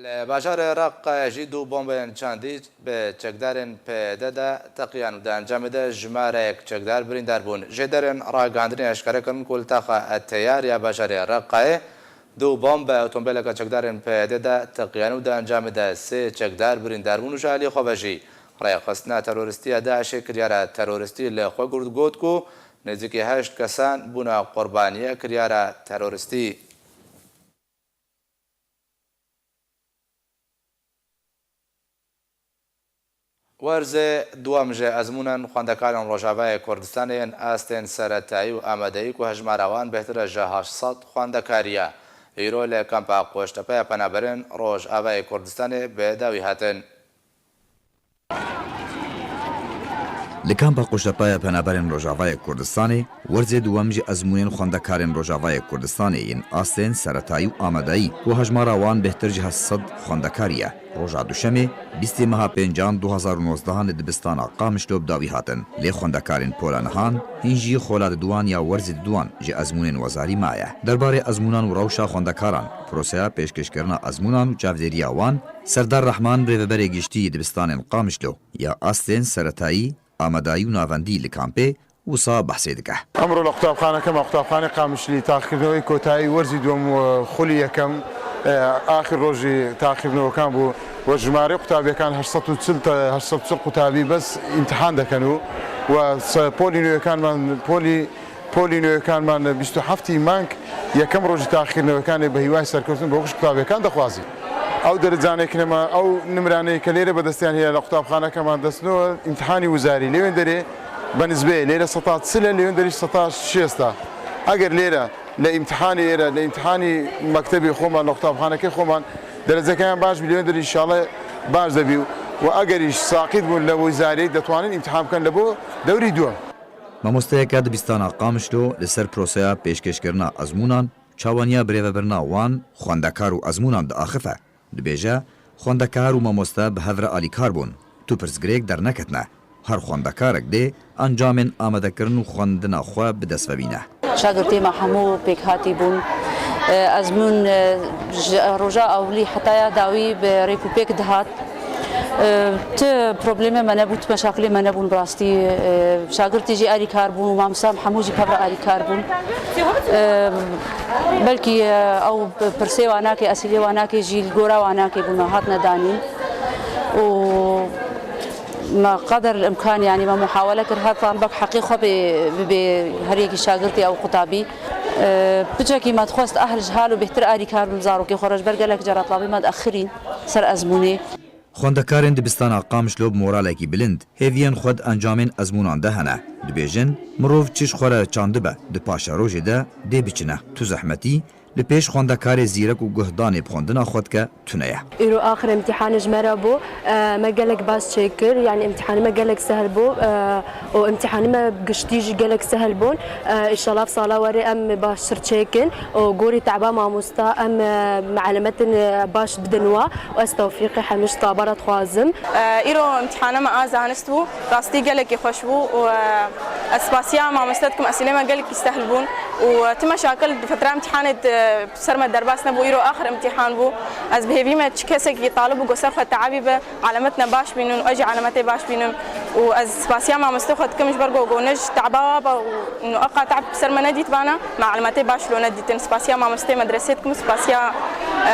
لە باژارە ڕەقەژی دوو بۆمبێن چاندی بە چەکدارên پێدەدا تەقیان و دەنجامێدە ژمارەیەک چەکدار بریندار بوون ژێدەرێن ڕاگەاندنی ئەشکارەکردن کولتاخە ئەتەیار یا باژارێ ڕەقایە دوو بۆمب بە ئۆتۆمبیلەکە چەکدارên پێدەدا تەقیان و دەنجامێدە سێ چەکدار بریندار بوون و ژالی خۆبەژی ڕێخستنە تەرۆریستیە داعشێ کریارە تەرۆریستی لە خۆی گورد گوتک و نزیکی 8 کەسان بوونە قوربانیە کریارە تەرۆریستی وەرزێ دووەمژێ ئەزمونەن خوێندەکاران ڕۆژاوای کوردستانیان ئاستێن سەرەتایی و ئامادەیی و هەژماراوان بهترە ژە 800 خوێندەکاریە ئیرۆ لە کەمپا قۆشتەپەیە پەنابەرن ڕۆژئاوای کوردستانê بێداوی هاتن لە کەمپا قۆشتەپەیە پەنابەرن ڕۆژاوای کوردستانê وەرزێ دووەمژی ئەزمونên خوێندەکارên ڕۆژاوای کوردستانê yên ئاستێن سەرەتایی و ئامادەیی و هەژماراوان بهتر ji 800 خوێندەکاریە ڕۆژا دووشەمê 20 meha pêncan 2019 li dibistana Qamişlo bidawî hatin lê خوێندەکارên Pola Nihan hîn jî xola diduan ya werzê diduan ji ezmûnên wezarî maye derbarê ezmûnan û rewşa خوێندەkaran proseya pêşkêşkirina ezmûnan û çavdêriya wan Serdar Rehman rêveberê giştî dibistanên Qamişlo ya astên seretayî ئامادایی و ناوەندی لە کامپێ وسا بەحسێ دەکە ئەمڕۆ لە قوتابخانەکەمە قوتابخانەی قامشلی تاقیکردنەوەی کۆتایی وەرزی دووەم خولی یەکەم ئاخر ڕۆژی تاقیکردنەوەکان بوو وە ژمارە قوتابیەکان 840 قوتابی بەس ئیمتحان دەکەن و پۆلی نوێیەکانمان پۆلی نوێیەکانمان 27 مانگ یەکەم ڕۆژی تاقیکردنەوەکانی بە هیوای سەرکەوتن بە خۆش قوتابیەکان دەخوازی ئەو دەرەجانێکنەمە ئەو نمرانەیە کە لێرە بەدەستیان هەیە لە قوتابخانەکەمان دەستنەوە ئیمتحانی وزاری لێوێن دەرێ بەنسبەیە لێرە 130 لێوێن دەری 160 ئەگەر لێرە لە ئیمتحانی ئێرە لە ئیمتحانی مەکتەبی خۆمان لە قوتابخانەکەی خۆمان دەرەجەکەیان باش لێوێن دەری ئینشاڵڵا باش دەبی و ئەگەریش ساقیت بوون لە وەزارەی دەتوانن ئیمتحان بکەن لە بۆ دەوری دووەم مامۆستەیەکە دبیستانە قامشلۆ لەسەر پرۆسەیە پێشکەشکردنا ئەزمونان چاوانیا برێڤەبرنا وان خوێندەکار و ئەزمونان داخفە دبێژە خوندەکار و مامۆستا بە هەڤرە ئالیکار بوون تو پرسگرێک دەرنەکەتنە هەر خوندەکارێک دێ ئەنجامên ئامادەکردن و خوێندنا خوا بدەست ببینە شاگردی ما هەموو پێک هاتی بوون ئەزمون ڕۆژا ئەولی حتایە داوی بە ڕێک و پێک دەهات ت پرۆبلێمە مە نەبوو مەشاکلێ مە نەبوون ڕاستی شاگردێکی ئالیکار بوون و مامۆسام هەمووی هەڤرە ئالیکار بوون بەلکی ئەو پرسێ واناکێ ئەسیلێ واناکێ ژیل گۆرا واناکێ بوون هات نەدانین و ما قدر الإمكان يعني ما محاولة كرهات طالبك حقيقة بهريك شاگردي أو قطابي بجاكي ما تخوست أهل جهال وبهتر آري كار بمزارو كي خرج برقلك جرى طلابي ما تأخرين سر أزموني خوندەکارên dibistana Qamişlo bi moralekî bilind hêviyên xwe di encamên ezmûnan de hene dibêjin mirov çîş xwe re çandibe di paşa rojê de dê biçine tu zehmetî li pêş xwendekarê zîrek û guhdanê bi xwendina xwe dike tune ye إيرو آخر امتحان جمرة بو ما قالك باس شكر يعني امتحاني ما قالك سهل بو وامتحاني ما قشتيج قالك سهل بون إن شاء الله في صلاة وري أم باش شرتشيكن وقوري تعبا مع مستا أم معلمات باش بدنوا واستوفيقي حمش طابرة خوازم إيرو امتحانا ما آزانستو راستي قالك يخشبو وأسباسيا مع مستدكم أسئلة ما قالك يستهلبون وتم مشاكل فترة امتحانات سرمة درباسنا بو إيرو آخر امتحان بو از بهيفي ما كسك يطالبوا قصرفة تعبي علامتنا باش بينون واجي علامتي باش بينون واز سباسيا مع مستخد كمش برجو جونج تعبا انه اقع تعب سر ما نديت بانا مع علامتي باش لو نديتن سباسيا مع مستي مدرستكم سباسيا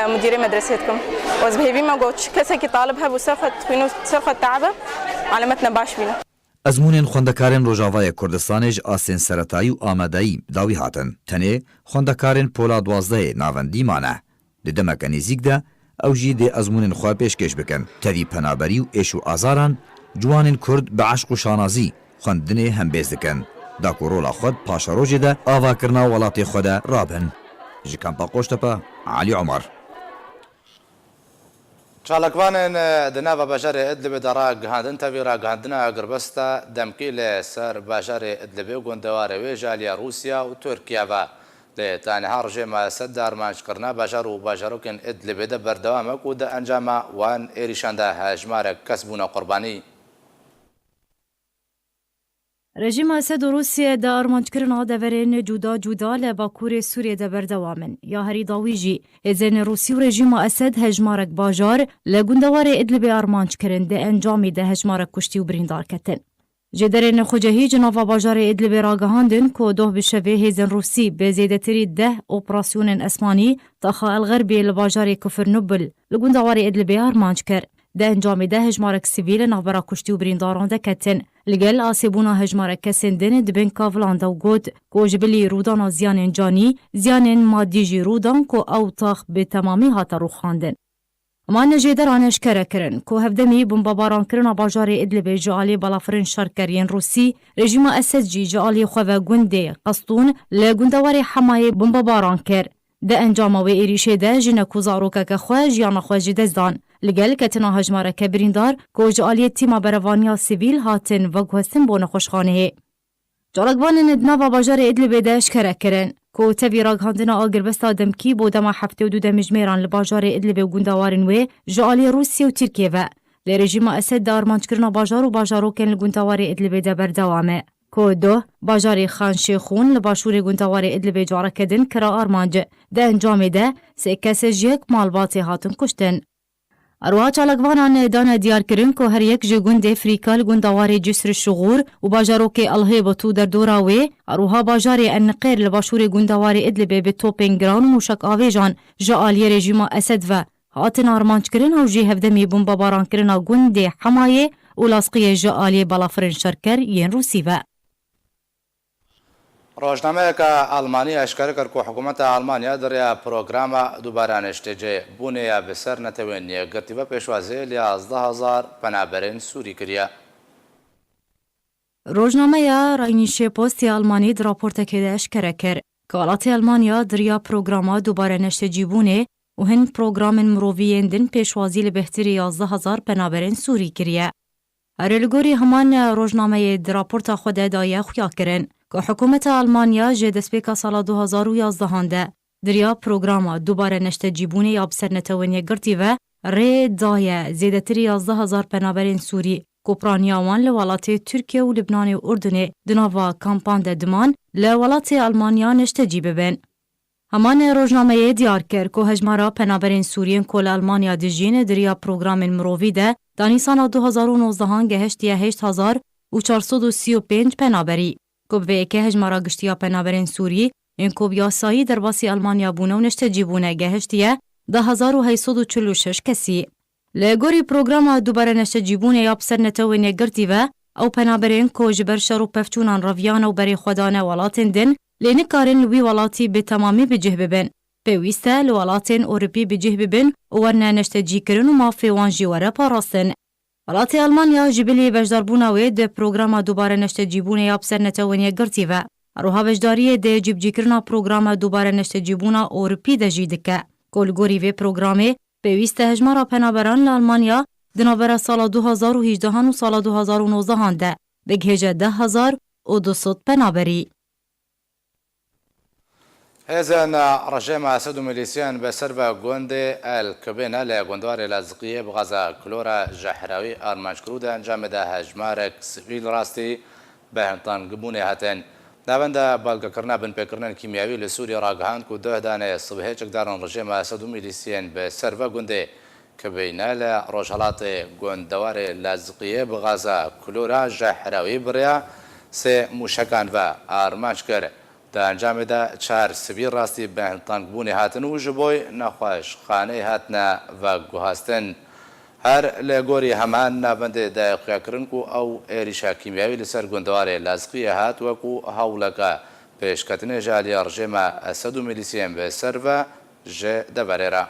مديري مدرستكم واز بهيفي ما قوتش كسك يطالبها بصرفة بينو صرفة تعبه علامتنا باش بينون ئەزمونên خوێندەکارên Rojavayê Kurdistanê ji asên seretayî û amadeyî dawî hatin tenê خوێندەkarên Pola 12 navendî mane li demeke nêzik de ew jî dê ezmûnên xwe pêşkêş bikin tevî penaberî û êş û azaran ciwanên Kurd bi eşq û şanazî xwendinê hembêz dikin da ku rola xwe di paşa rojê de avakirina welatê xwe de rabin ji Kampa Qoştepe Alî Omar چالاکوانên di nava bajarê Idlibê de ragihandin tevî ragihindina girbesta demkî li ser bajarê Idlibê gundewarê wê ji aliya Rûsya û Tirkiye ve lê tanîha rejêma Esed de armanckirina bajar û bajarokên Idlibê de berdewam e ku di encama wan êrîşan de hejmarek kes bûne qurbanî. Rejîma Esed û Rûsyê de armanckirina deverên cuda li Bakurê Sûriyê de berdewam in. Ya herî dawî jî hêzên Rûsî û rejîma Esed hejmarek bajar li gundewarê Idlibê armanckkirin di encamê de hejmarek kuştî û birîndar ketin. Ji derên xwecehî ji nava bajarê Idlibê ragihandin ku doh bi şevê hêzên Rûsî bi zêdetirî 10 operasyonên esmanî taxa el-Gerbê li bajarê Kufrnubl li gundewarê Idlibê armanckir. Di encamê de hejmarek sivîl li navbera kuştî û birîndaran de ketin. Li gel asêbûna hejmarek kesên din dibin kavilan de got ku ji bilî rûdana ziyanên canî ziyanên maddî jî rûdan ku ew tax bi temamî hate rûxandin. Mane jêderan eşkere kirin ku hevdemî bombebaranskirina bajarê Idlibê ji alî balafirên şerkeriyên Rûsî rejîma Esed jî ji alî xwe ve gundê qestûn li gundewarê Hemayê bombebaran kir. Di encama wê êrîşê de jinek û zarokeke xwe jiyana xwe ji dest dan. Li gel ketina hejmareke birîndar ku ji aliyê tîma berevaniya sivîl hatin veguhestin bo nexweşxaneyê. Çalakvanên di nava bajarê Idlibê de eşkere kirin ku tevî ragihandina agirbesta demkî bo dema 72 demijmêran li bajarê Idlibê û gundewarên wê ji aliyê Rûsya û Tirkiye ve. Lê rejîma Esed de armanckirina bajar û bajarokên li gundewarê Idlibê de berdewam e. Ku doh bajarê Xan Şêxûn li başûrê gundewarê Idlibê careke din kira armanc. Di encamê de sê kesê ji yek malbatê hatin kuştin. Arwa çalakvanan dane diyarkirin ku her yek ji gundê Frîka li gundewarê Cisr Şuğûr û bajarokê Alhêbet û derdora wê arwiha bajarê Enniqêr li başûrê gundewarê Idlibê bi topên giran û mûşekavêjan ji aliyê rejîma Esed ve hatin armanckkirin ew jî hevdemî bombebarankirina gundê Hemayê û lasqiyê ji aliyê balafirên şerker yên Rûsî ve. Rojnameyeka Almanî eşkere kir ku hikûmeta Almanya diriya programa dubara neştecê bûnê bi ser netewêniye girtî ve pêşwazê li 11,000 penaberên Sûrî kiriye. Rojnameya Rheinische Postê Almanî di raportekê de eşkere kir ku welatê Almanya diriya programa dubara neştecîbûnê û hin programên miroviyên din pêşwazî li bihtirî 11,000 penaberên Sûrî kiriye. Erê li gorî heman rojnameyê di raporta xwe de daye xuya kirin ku hikûmeta Almanya ji destpêka sala 2011 de diriya programa dubare neştecîbûnê ya bi ser netewêniye girtî ve ری دایه زیدتری 11,000 پنابرین سوری کوپرانیاوان لولاتی ترکیه و لبنان و اردن دناوا کامپان دمان لولاتی آلمانیا نشتجی ببن. همان روزنامه دیار کرد که هجمارا پنابرین سوریین کل آلمانیا دجین دریا پروگرام مرووی ده دانیسان 2019 گهشتیه 8,435 پنابری. که که هجمارا گشتیا پنابرین سوری این کوب یاسایی در باسی آلمانیا بونه و نشتجی بونه گهشتیه 10,846 کسی. لگوری پروگرام دوباره نشتجی بونه یا بسر نتوی نگرتی و او پنابرین که جبر شروع پفتونان رویان و بری خودانه ولاتن دن لینکارن لوی ولاتی به تمامی بجه ببن. پیوسته لولاتن اوروپی بجه ببن و ورنه نشتجی کرن و مافی وانجی وره پاراستن. ولاتی آلمانیا جبلی بجداربوناوی ده پروگرام دوباره نشتجی بونه یا بسر نتوی نگرتی و روها بجداری ده جبجی کرنا پروگرام دوباره نشتجی بونه اوروپی ده جیدکه. کلگوری وی پروگرامی پیوسته هجمارا پنابران لالمانیا دنابرا سال 2018 و سال 2019 ده بگهجه 10,200 پنابری. هزن رجيم أسد ميليسيان بسربة جوندي الكبينة لجوندوار لازقية بغزة كلورا جحراوي أرمانش كرودا جامدة هجمارك سفيل راستي بهنطان قبوني هاتن دابندا بالغا كرنا بن بكرنا كيميائي لسوريا راغهان كو ده دانه صبحي چقدارن رجيم أسد ميليسيان بسربة جوندي كبينة لروجالات جوندوار لازقية بغزة كلورا جحراوي بريا سه موشكان و أرمانش كره در انجام ده 4 سویر راستی به تانگبونی هاتن و جبوی نخواش خانه هاتنا و گوهاستن هر لگوری همان نابنده دقیقه کرن کو او ایریشا کیمیاوی لسر گندوار لازقی هات و کو هاولگا پیشکتن جالی رژیم اسد و میلیسیم به سر و جه دبریرا.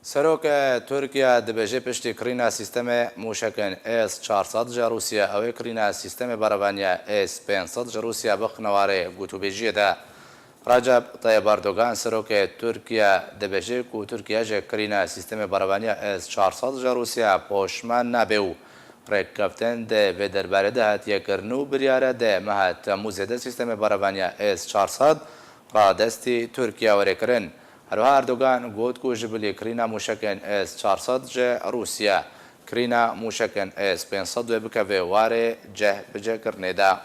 سروک ترکیه دبیجه پشتی کرینا سیستم موشکن S-400 جا روسیه اوی کرینا سیستم باربانیا S-500 جا روسیه بخنواره گوتو بیجیه ده رجب طیب اردوغان سروک ترکیه دبیجه کو ترکیه جا کرینا سیستم باربانیا S-400 جا روسیه پوشمان نبیو رکفتن ده به درباره ده هاتیه کرنو بریاره ده مهات موزیده سیستم باربانیا S-400 را دستی ترکیه وره کرن هروها اردوغان گوت کو جبلی کرینا موشکن S-400 جه روسیه کرینا موشکن S-500 و بکوه واره جه بجه کرنه ده.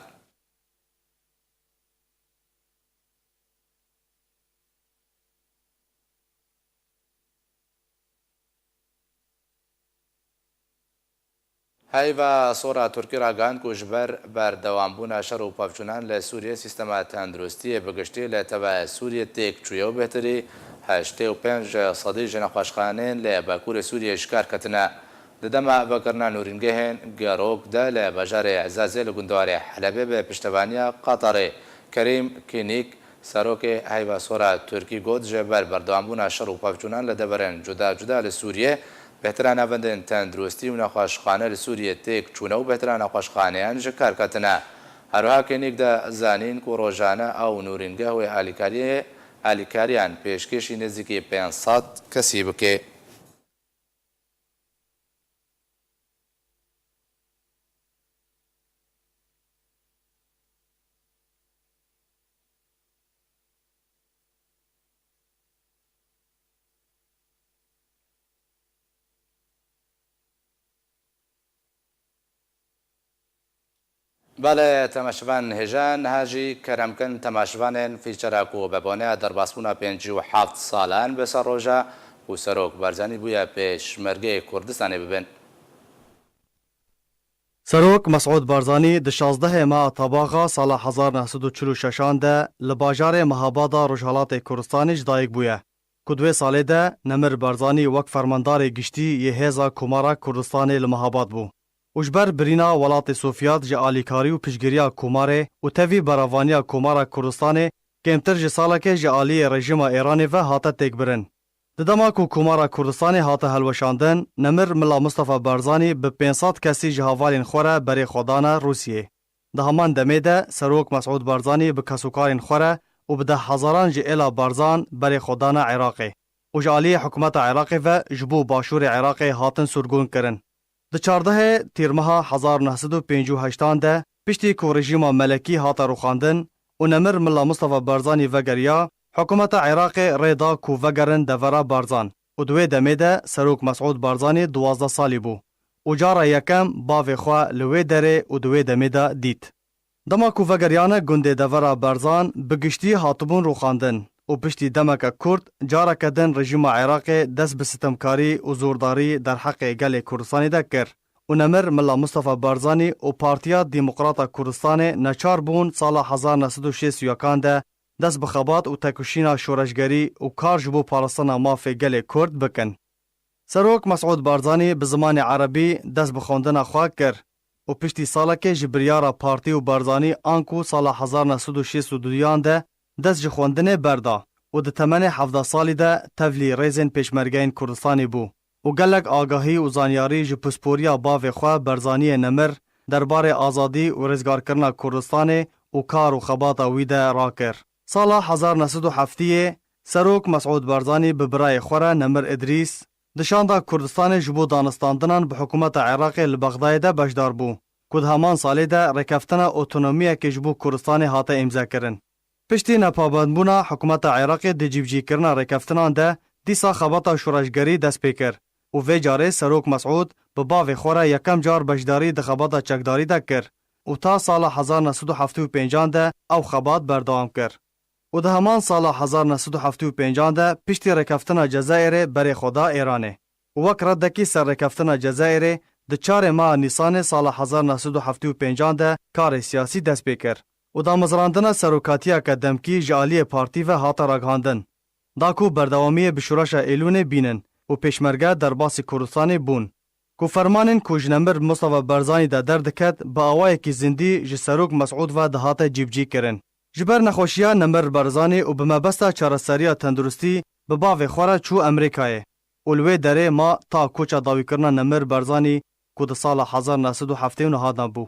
هایوا صورا ترکی را گاند کو جبر بردوامبونا شر و پافچونان لسوریه سیستم تندرستی بگشتی لتبع سوریه تیک چویه و بهتری 85% جنخواشخانین لباکور سوریه اشکار کتنا ددما بکرنا نورینگهن گاروک ده لبجار عزازه لگندوار حلبه به پشتوانیا قطر کریم کینیک سروک هایوا صورا ترکی گود جبر بردوامبونا شر و پافچونان لدبرن جدا جدا لسوریه بهتران آوندن تندرستی و نخواشخانه لسوریه تیک چونه و بهتران نخواشخانهان جکار کتنا هروها کنیک ده زانین کو روزانه او نورینگه و آلیکاریان پیشکشی نزدیکی 500 کسی بکه. بله تماشوان هجان هاجی کرمکن تماشوان فیچراکو ببانه در باسپونا 57 سالان بسر روژا و سروک برزانی بویا پیش مرگه کردستانی ببین. سروک مسعود بارزانی د 16 ماه طباغا سال 1946 ده لباجار مهابادا روجهالات کردستان جدایک بویا. کدوه ساله ده نمر بارزانی وک فرماندار گشتی یه هزا کمارا کردستان لمهاباد بو. وجبر برینا ولات سوفیات جه آلیکاری و پشگیریا کوماره و تاوی براوانیا کومارا کردستانه کمتر جه ساله که جه آلی رژیم ایرانی و هاته تک برن. ددما کو کومارا کردستانه هاته هلوشاندن نمر ملا مصطفى بارزانی به 500 کسی جه هوالین خوره بری خودانا روسیه. ده همان دمه ده سروک مسعود بارزانی به کسوکارین خوره و به ده هزاران جه الا بارزان بری خودانا عراقی. و جه آلی حکومت عراقی و جبو باشور عراقی هاتن سرگون کرن. د 14 تیر ماه 1958 ده پشتی کو رژیم ملکی هات روخاندن و نمر ملا مصطفى بارزاني وگریا حکومت عراق ریدا کو وگرن دورا بارزان و دوی دمه ده سروک مسعود بارزانی 12 سالی بو و جارا یکم باوی خواه لوی دره و دوی دمه ده دید. دما کو وگریانه گنده دورا بارزان بگشتی هاتبون رو خاندن و پشتی دمک کرد جارا کدن رژیم عراق دست به ستمکاری و زورداری در حق گل کردستانی ده کر و نمر ملا مصطفى بارزانی و پارتیا دموکراتا کردستان نچار بون سال 1961 ده دست بخبات و تکوشینا شورشگری و کار جبو پارستانا مافی گل کرد بکن. سروک مسعود بارزانی به زمان عربی دست بخوندن خواه کر و پشتی ساله که جبریارا پارتی و بارزانی آنکو سال 1962 ده دست جخوندن بردا و ده تمن 17 سالی ده تولی ریزن پیشمرگین کردستانی بو و گلک آگاهی و زانیاری جپسپوریا باو خواه بارزانی نمر دربار آزادی و رزگار کرنا کردستان و کار و خباتا ویده را کر. سال 1907 سروک مسعود بارزانی به برای خوره نمر ادریس دشاندا کردستان جبو دانستاندنان به حکومت عراق لبغداد ده بشدار بو کد همان سالی ده رکفتن اوتونومی که جبو کردستان هاته امضا کرن. پشتی نپابندبونا حکومت عراق ده جیبجی کرنا رکفتنان ده دیسا خباتا شورشگری دست پیکر و وی جاره سروک مسعود به باوی خوره یکم جار بشداری ده خباتا چکداری ده کر و تا سال 1975 ده او خبات بردام کر. و ده همان سال 1975 ده پشتی رکفتن جزائر بر خدا ایرانه و وک ردکی سر رکفتن جزائر ده 4 ماه نیسان سال 1975 ده کار سیاسی دست پیکر و دا مزراندن سروکاتیا که دمکی جالی پارتی و هاتا راگهاندن داکو بردوامی بشورش ایلون بینن و پیشمرگه در باسی کردستان بون کو فرمانن کو جنمر مصطفى بارزانی ده دردکت با آوای که زندی جسروک مسعود و دهات جیبجی کرن. جبر نخوشیا نمر بارزانی و بمبستا چارەسەریya تندرستی به باو خوره چو امریکای. اولوی دره ما تا کوچا داوی کرنا نمر بارزانی کو ده سال 1979 دا بو.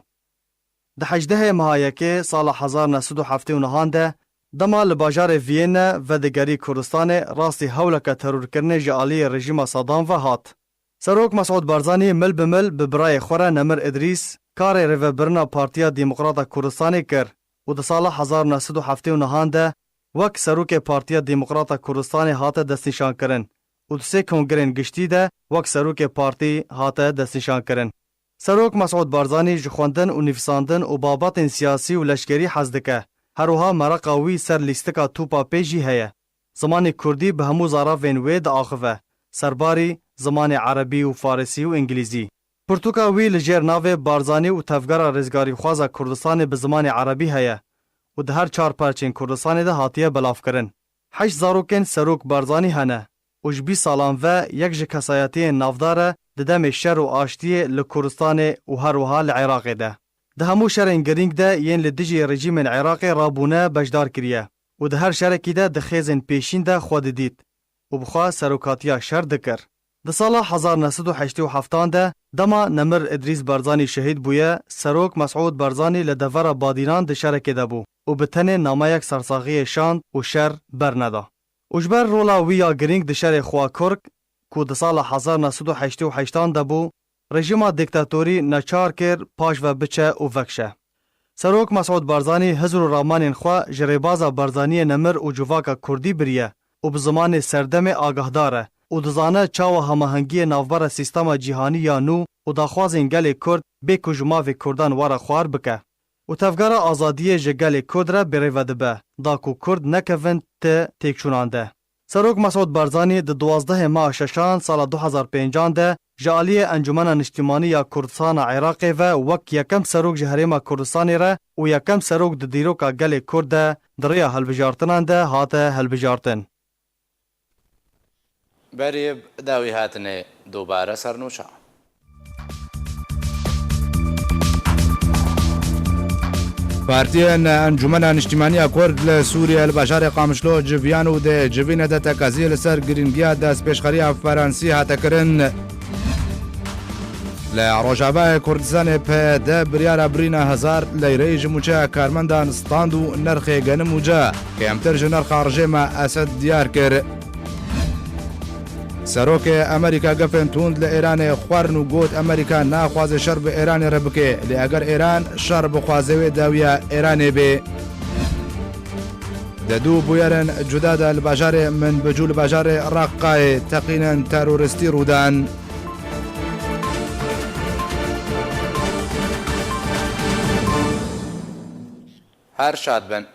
ده 18 ماهایکه سال 1979 ده دما لباجار وین و دگری کردستان راستی حولک ترور کرنه جالی رژیم صدام و هات. سروک مسعود بارزانی مل بمل به برای خوره نمر ادریس کار ریوبرنا پارتیا دموکراتا کردستان کر و ده سال 1979 ده وک سروک پارتیا دموکراتا کردستان هات دستنشان کرن و ده سه کنگرین گشتی ده وک سروک پارتی هات دستنشان کرن. سروک مسعود بارزانی جخوندن و نفساندن و بابات سیاسی و لشکری حزدکه هروها مرقاوی سر لیستکا توپا پیجی هیا. زمان کردی به همو زاراوین وید آخوه سرباری زمان عربی و فارسی و انگلیزی. پرتوکا وی لجر ناو بارزانی و تفگرا رزگاری خوازا کردستان به زمان عربی هیا و ده هر 4 پرچین کردستان ده هاتیه بلاف کرن. 8 زاروکن سروک بارزانی هنه و جبی سالان و یک جکسایتی نافداره ده دم شر و آشتی لکردستان و هروها لعراق ده. ده همو شرین گرینگ ده ین لدجی رژیم عراق رابونه بجدار کریه و ده هر شرکی ده دخیزن پیشین ده خود دید و بخواه سروکاتیا شر دکر. ده سال 1987 ده دما نمر ادریس بارزانی شهید بویه سروک مسعود بارزانی لدور بادینان ده شرکی ده بو و بتنه نامه یک سرساغی شاند و شر برنده. اجبر رولا ویا گرینگ ده شر خواه کرک که ده سال 1988 ده بو رژیم دیکتاتوری نچار کر پاش و بچه و وکشه. سروک مسعود بارزانی حضور رامان خواه جریبازا بارزانی نمر و جواکا کردی بریه و بزمان سردم آگاهداره و دزانه چاو هماهنگی نوبر سیستم جهانی یا نو و داخواز انگل کرد به کجماو کردان واره خوار بکه و تفگار آزادی جگل کرد را بریوده به داکو کرد نکوند تکشونانده. سروک مسعود بارزانی ده 12 ماه ششان سال 2005 ده جالی انجمن اجتماعی یا کردستان عراق و وک یکم سروک جهرما کردستان را و یکم سروک د دیروکا گل کرد دریا هلبجارتنان ده هاته هلبجارتن. بریب داوی هاتنه دوباره سرنوشا. پارتیان انجمن اجتماعی کرد لسوریه البشار قامشلو جویان و ده جوینه ده تکازی لسر گرینگیا دست پیشخری فرانسی هاته کرن لروجاوای کردستان په ده بریار برینا هزار لیره جموچه کارمندان ستاند و نرخ گنموجه که امتر جنر خارجه ما اسد دیار کر سروک امریکا گفن توند لإيران خوارن و گوت امریکا ناخواز شرب ایران ربکه لی اگر ایران شرب خوازوی داویا ایران بی ددو بویرن جدا دا البجار من بجول بجار رقای تقینا تروریستی رودان هر شاد بن